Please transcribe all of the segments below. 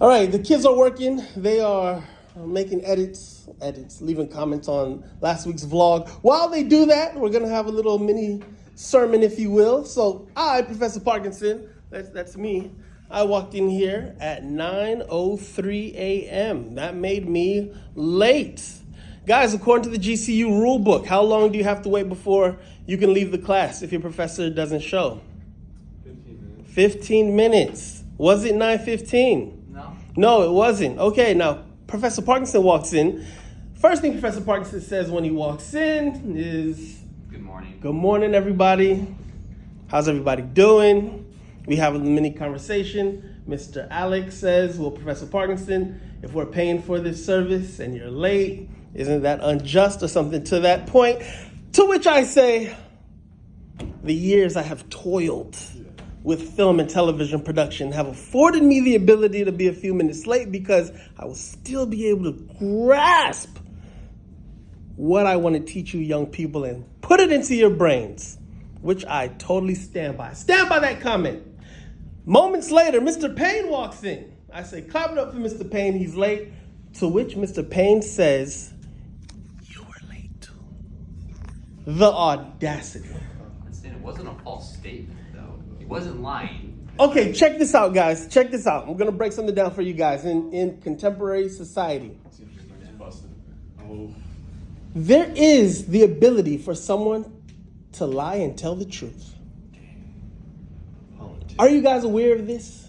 All right, the kids are working. They are making edits, leaving comments on last week's vlog. While they do that, we're going to have a little mini sermon, if you will. So I, Professor Parkinson, that's me, I walked in here at 9:03 a.m. That made me late. Guys, according to the GCU rule book, how long do you have to wait before you can leave the class if your professor doesn't show? 15 minutes. 15 minutes. Was it 9:15? No, it wasn't. Okay, now, Professor Parkinson walks in. First thing Professor Parkinson says when he walks in is, Good morning. Good morning, everybody. How's everybody doing? We have a mini conversation. Mr. Alex says, well, Professor Parkinson, if we're paying for this service and you're late, isn't that unjust or something to that point? To which I say, the years I have toiled with film and television production have afforded me the ability to be a few minutes late because I will still be able to grasp what I want to teach you young people and put it into your brains, which I totally stand by. Stand by that comment. Moments later, Mr. Payne walks in. I say, clap it up for Mr. Payne, he's late. To which Mr. Payne says, you were late too. The audacity. It wasn't a false statement, though. He wasn't lying. Okay, check this out, guys. Check this out. I'm going to break something down for you guys. In contemporary society, there is the ability for someone to lie and tell the truth. Are you guys aware of this?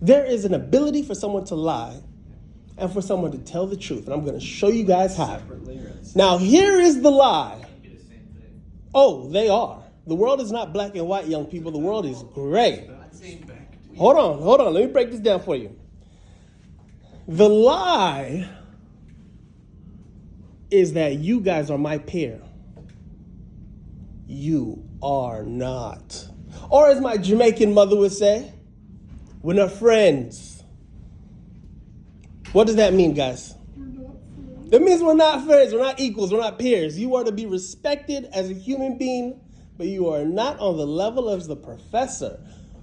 There is an ability for someone to lie and for someone to tell the truth. And I'm going to show you guys how. Now, here is the lie. Oh, they are. The world is not black and white, young people. The world is gray. Hold on. Let me break this down for you. The lie is that you guys are my peer. You are not. Or as my Jamaican mother would say, we're not friends. What does that mean, guys? That means we're not friends, we're not equals, we're not peers. You are to be respected as a human being, but you are not on the level of the professor,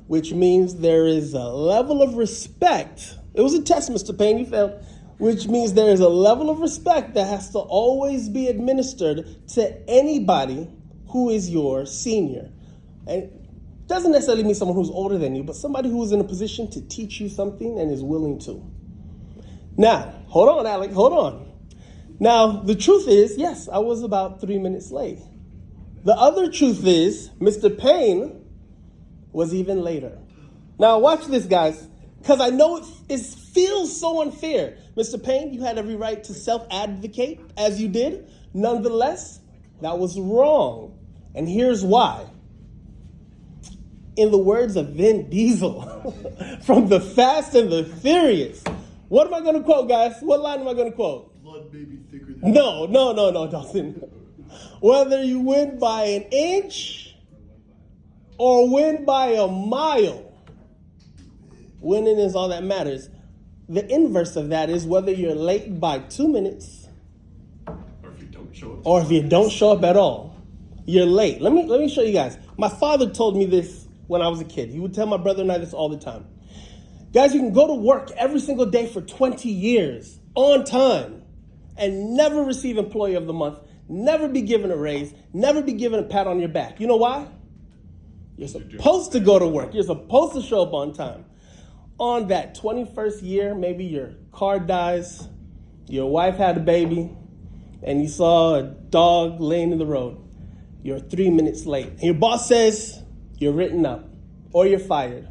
which means there is a level of respect. It was a test, Mr. Payne, you failed. Which means there is a level of respect that has to always be administered to anybody who is your senior. And it doesn't necessarily mean someone who's older than you, but somebody who is in a position to teach you something and is willing to. Now, hold on, Alec, hold on. Now, the truth is, yes, I was about 3 minutes late. The other truth is, Mr. Payne was even later. Now, watch this, guys, because I know it feels so unfair. Mr. Payne, you had every right to self-advocate as you did. Nonetheless, that was wrong. And here's why. In the words of Vin Diesel from The Fast and the Furious, what am I going to quote, guys? What line am I going to quote? Blood may be thicker than... No, Dawson. Whether you win by an inch or win by a mile, winning is all that matters. The inverse of that is whether you're late by 2 minutes or if you don't show up at all, you're late. Let me show you guys. My father told me this when I was a kid. He would tell my brother and I this all the time. Guys, you can go to work every single day for 20 years on time and never receive Employee of the Month, never be given a raise, never be given a pat on your back. You know why? You're supposed to go to work. You're supposed to show up on time. On that 21st year, maybe your car dies, your wife had a baby, and you saw a dog laying in the road. You're 3 minutes late. And your boss says you're written up or you're fired.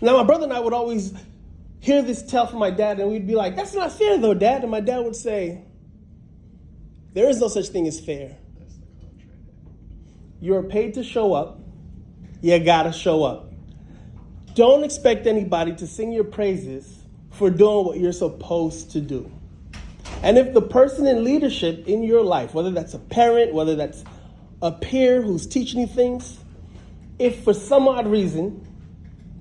Now, my brother and I would always hear this tale from my dad, and we'd be like, that's not fair, though, Dad. And my dad would say, there is no such thing as fair. You're paid to show up. You gotta show up. Don't expect anybody to sing your praises for doing what you're supposed to do. And if the person in leadership in your life, whether that's a parent, whether that's a peer who's teaching you things, if for some odd reason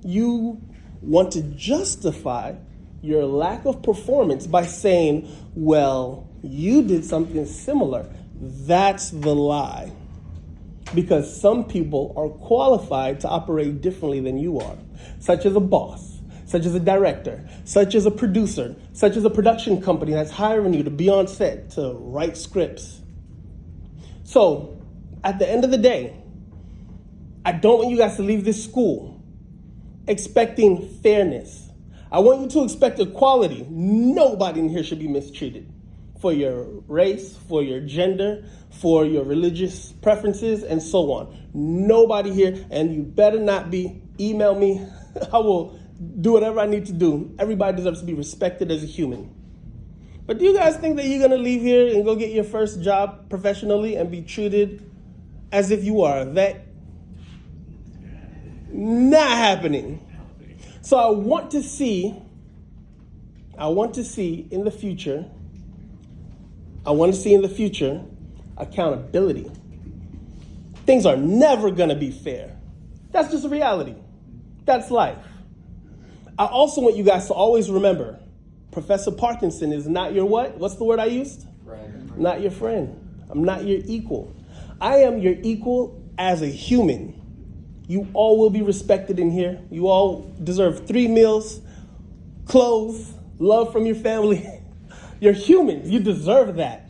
you want to justify your lack of performance by saying, well, you did something similar, that's the lie. Because some people are qualified to operate differently than you are, such as a boss, such as a director, such as a producer, such as a production company that's hiring you to be on set, to write scripts. So, at the end of the day, I don't want you guys to leave this school expecting fairness. I want you to expect equality. Nobody in here should be mistreated for your race, for your gender, for your religious preferences, and so on. Nobody here, and you better not be. Email me. I will do whatever I need to do. Everybody deserves to be respected as a human. But do you guys think that you're going to leave here and go get your first job professionally and be treated as if you are a vet? Not happening. So I want to see in the future accountability. Things are never going to be fair. That's just a reality. That's life. I also want you guys to always remember, Professor Parkinson is not your what? What's the word I used? Friend. Not your friend. I'm not your equal. I am your equal as a human. You all will be respected in here. You all deserve 3 meals, clothes, love from your family. You're humans. You deserve that.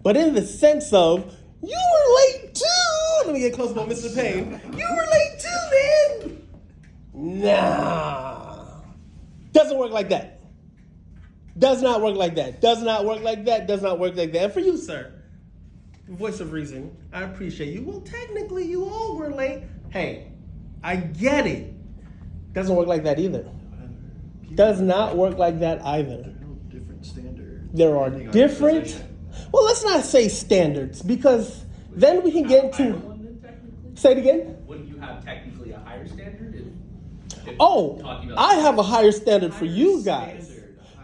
But in the sense of, you were late too. Let me get close about Mr. Payne. You were late too, man. Nah. Doesn't work like that. Does not work like that. Does not work like that. Does not work like that. And for you, sir, voice of reason, I appreciate you. Well, technically, you all were late. Hey, I get it. Doesn't work like that either. Does not work like that either. Different standard. There are different. Well, let's not say standards, because then we can get into. Say it again. Wouldn't you have technically a higher standard? If I have a higher standard for you guys.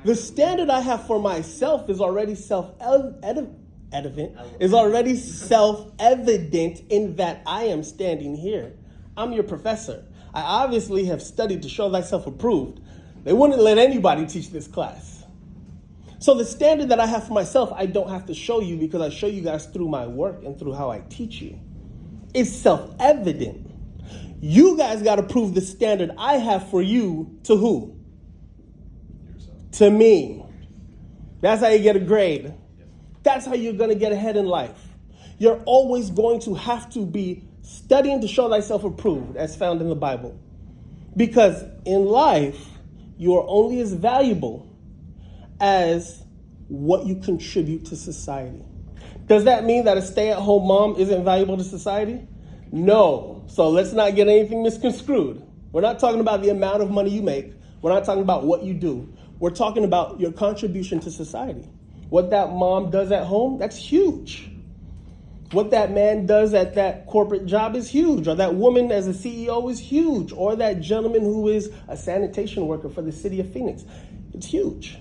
The standard I have for myself is already self-evident in that I am standing here. I'm your professor. I obviously have studied to show thyself approved. They wouldn't let anybody teach this class. So the standard that I have for myself, I don't have to show you, because I show you guys through my work and through how I teach you. It's self-evident. You guys got to prove the standard I have for you to who? Yourself. To me. That's how you get a grade. That's how you're going to get ahead in life. You're always going to have to be studying to show thyself approved, as found in the Bible. Because in life, you are only as valuable as what you contribute to society. Does that mean that a stay-at-home mom isn't valuable to society? No. So let's not get anything misconstrued. We're not talking about the amount of money you make. We're not talking about what you do. We're talking about your contribution to society. What that mom does at home, that's huge. What that man does at that corporate job is huge. Or that woman as a CEO is huge. Or that gentleman who is a sanitation worker for the city of Phoenix. It's huge.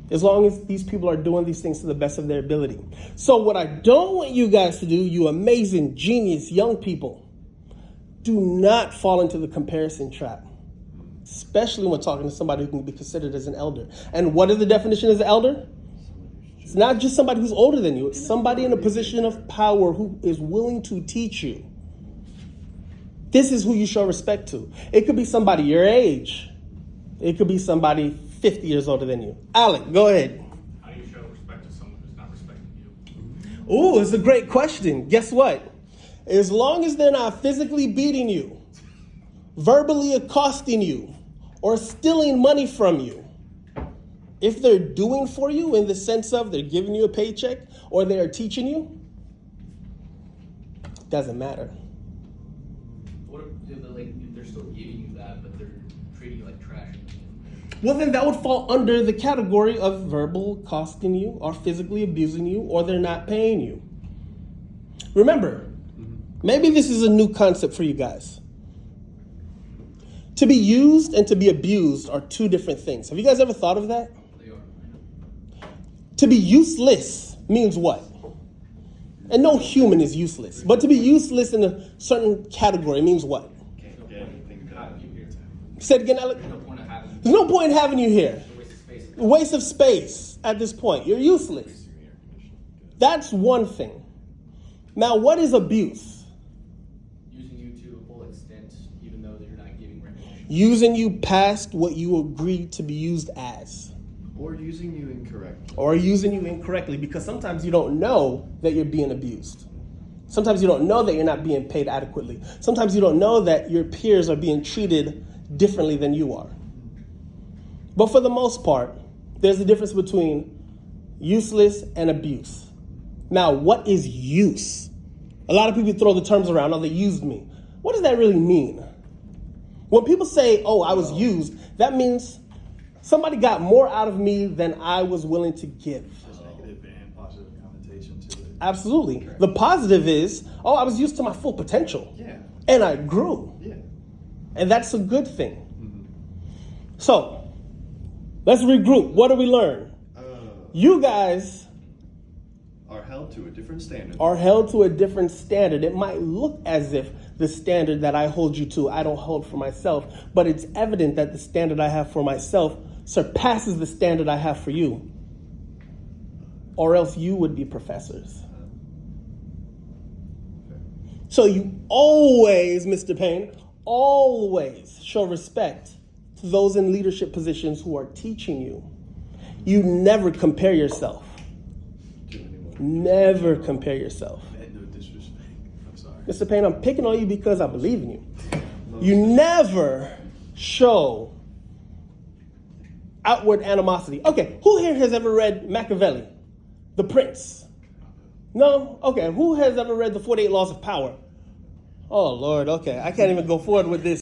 As long as these people are doing these things to the best of their ability. So what I don't want you guys to do, you amazing, genius, young people, do not fall into the comparison trap. Especially when talking to somebody who can be considered as an elder. And what is the definition as an elder? It's not just somebody who's older than you. It's somebody in a position of power who is willing to teach you. This is who you show respect to. It could be somebody your age. It could be somebody 50 years older than you. Alec, go ahead. How do you show respect to someone who's not respecting you? Ooh, it's a great question. Guess what? As long as they're not physically beating you, verbally accosting you, or stealing money from you, if they're doing for you in the sense of they're giving you a paycheck or they are teaching you, doesn't matter. What if they're still giving you that, but they're treating you like trash? Well, then that would fall under the category of verbal accosting you or physically abusing you, or they're not paying you. Remember, maybe this is a new concept for you guys. To be used and to be abused are two different things. Have you guys ever thought of that? They are. To be useless means what? And no human is useless. But to be useless in a certain category means what? Can't get anything done. Say it again, Alec. There's no point of having There's no point in having you here. a waste of space. A waste of space at this point. You're useless. That's one thing. Now, what is abuse? Using you to a full extent, even though you're not giving recognition. using you past what you agreed to be used as, Or using you incorrectly. or using you incorrectly, because sometimes you don't know that you're being abused. Sometimes you don't know that you're not being paid adequately. Sometimes you don't know that your peers are being treated differently than you are. But for the most part, there's a difference between useless and abuse. Now, what is use? A lot of people throw the terms around, oh, they used me. What does that really mean? When people say, oh, I was used, that means somebody got more out of me than I was willing to give. There's negative and positive connotation to it. Absolutely. The positive is, oh, I was used to my full potential. Yeah. And I grew. Yeah. And that's a good thing. So, let's regroup. What did we learn? You guys Are held to a different standard. are held to a different standard. It might look as if the standard that I hold you to, I don't hold for myself, but it's evident that the standard I have for myself surpasses the standard I have for you. Or else you would be professors. So you always, Mr. Payne, always show respect to those in leadership positions who are teaching you. You never compare yourself. To anyone. Never compare yourself. No disrespect. I'm sorry. Mr. Payne, I'm picking on you because I believe in you. You never show outward animosity. Okay, who here has ever read Machiavelli, The Prince? No? Okay, who has ever read The 48 Laws of Power? Oh, Lord, okay, I can't even go forward with this.